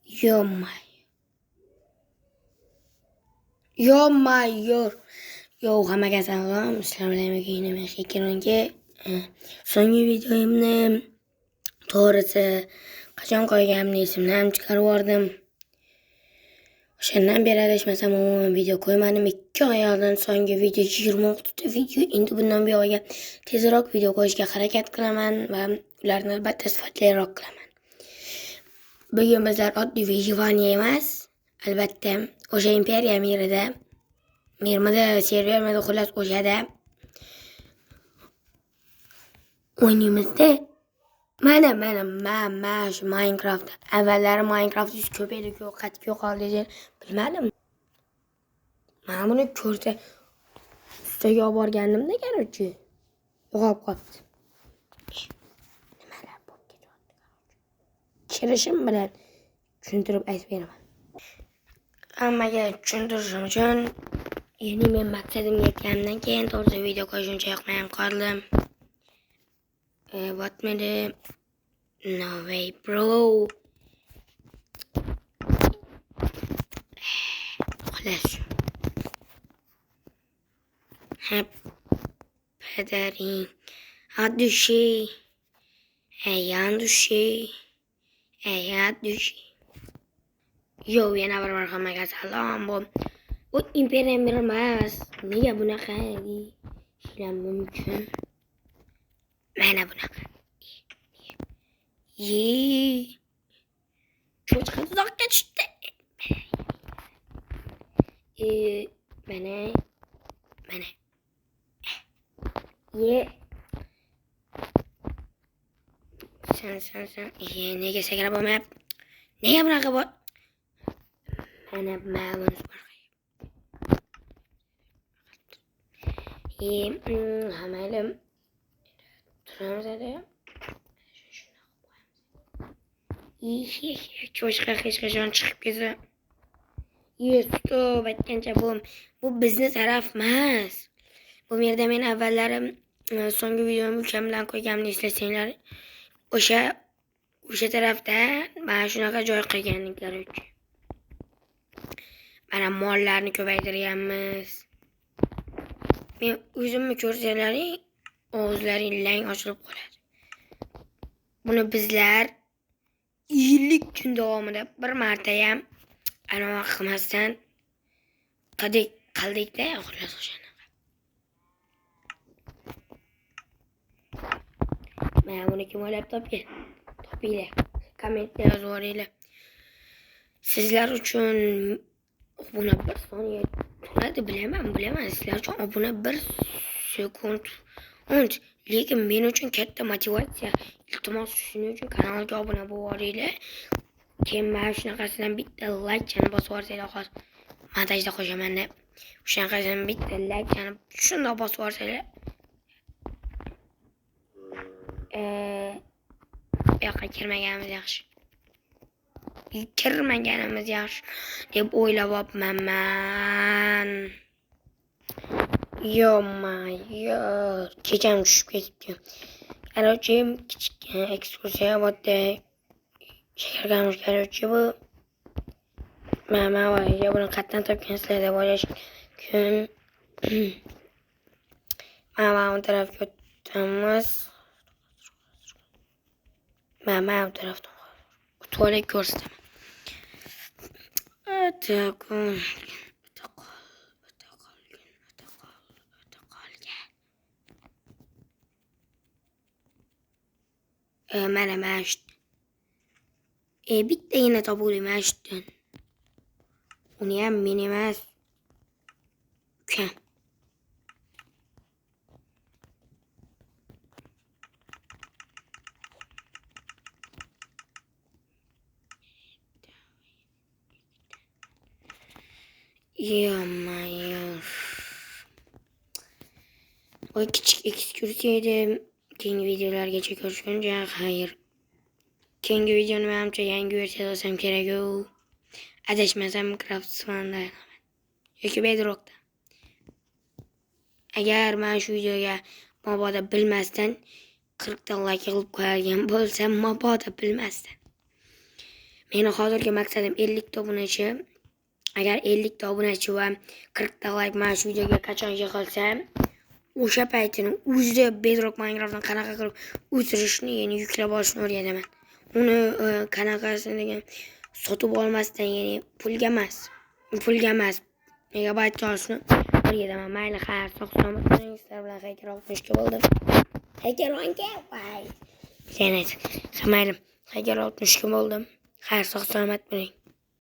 Yo mayor. Yo hammaga salom. Assalomu alaykum. Men Shakironga so'nggi videomni to'g'risi qachon qo'yganimni esimdan chiqarib yubordim. O'shandan beri adashmasam umuman video qo'ymadim. 2 oydan so'nggi video 26 ta video. Endi bundan buyog'iga tezroq video qo'yishga harakat qilaman va ularni albatta sifatliroq qilaman. Bugun bizlar oddiy Vijivaniya emas, albatta o'sha imperiya mirmida servermida xullas o'shada o'ynamizda. Mana shu Minecraft. Avvallari Minecraft ko'p edi, qattiq yo'qoldi deb bilmadim. Mana buni ko'rsa ustaga olib borgandimda, qarochi yo'qolib qolibdi. Nimalar bo'lib ketyapti qarochi. Kirishim bilan tushuntirib aytib beraman. Hammaga tushuntirishim uchun ya'ni men maqsadimga yetganimdan keyin to'g'risi video qo'yish uncha yoqmay qoldim. Botmidi? No way bro. Xullas. Padaring adushi. Yandushi. Yadushi. Yo, yana bir hammaga salom. Bu imperiya mir emas. Nega bunaqa ishlar mumkin? Mana bunaqa. Cho'chqa uzoqqa tushdi. Mana. Sen. Nega sakrab olmayapti? Nega bunaqa bor? Mana ma'lum hamaylim turamiz edi. Cho'chqa hech qachon chiqib ketsa. Stop aytgancha bu bizni taraf emas. Bu yerda men avvallari so'nggi videomni ukam bilan qo'yganimni eslasanglar, o'sha tarafda mana shunaqa joy qilganliklar uchun. Mana mollarni ko'paytirganmiz. Men o'zimni ko'rsalaring, og'izlaring lang ochilib qoladi. Buni bizlar 50 kun davomida bir marta ham anaqa qilmasdan qildikda, xullas o'shanaqa. Mana buni kim o'ylab topgan? Topinglar. Kommentda yozib yuboringlar. Sizlar uchun obuna 1 soniya turadi, bilaman. Sizlar uchun obuna 1 sekund. Lekin men uchun katta motivatsiya. Iltimos, shuning uchun kanalga obuna bo'laveringlar. Keyin mana shunaqasidan bitta like-chani bosib yuborsanglar, hozir montajda qo'shaman deb. Shunaqasidan bitta like-chani shundoq bosib yuborsanglar. Yo'q, kirmaganimiz yaxshi deb o'ylab olibman. Yo, kecham tushib ketibdi. Qarochi, kichkina ekskursiya bo'ldi. Shakargamiz qarochi bu. Mana buni qayerdan topgansizlar deb o'ylash mumkin. Mana bu tarafga o'tamiz. Mana bu tarafdan to'g'ri ko'rsataman. Mana shu. Bittagina topuvdim mana shundan. Uni ham men emas, ukam. Bu kichik ekskursiya edi. Keyingi videolargacha ko'rishguncha xayr. Keyingi videoni menimcha yangi versiyada olsam kerak. Adashmasam Craft Swan'da yoki Bedrock'da. Agar men shu videoga mabodo bilmasdan 40 ta like qilib qo'ygan bo'lsam, mabodo bilmasdan Meni hozirgi maqsadim 50 ta obunachi. Agar 50 ta obunachi va 40 ta like mana shu videoga qachon yig'ilsa, o'sha paytini o'zida Bedrock Minecraft'ni qanaqa qilib o'sirishni, ya'ni yuklab olishni o'rgataman. Uni qanaqasini degan sotib olmasdan, ya'ni pulga emas, megabaytga olishni o'rgataman. Mayli, xayr, sog'-salomat bo'ling. Sizlar bilan Haykal 62 bo'ldim. Haykal 12 voy. Mayli, Haykal 62 bo'ldim. Xayr, sog'-salomat bo'ling.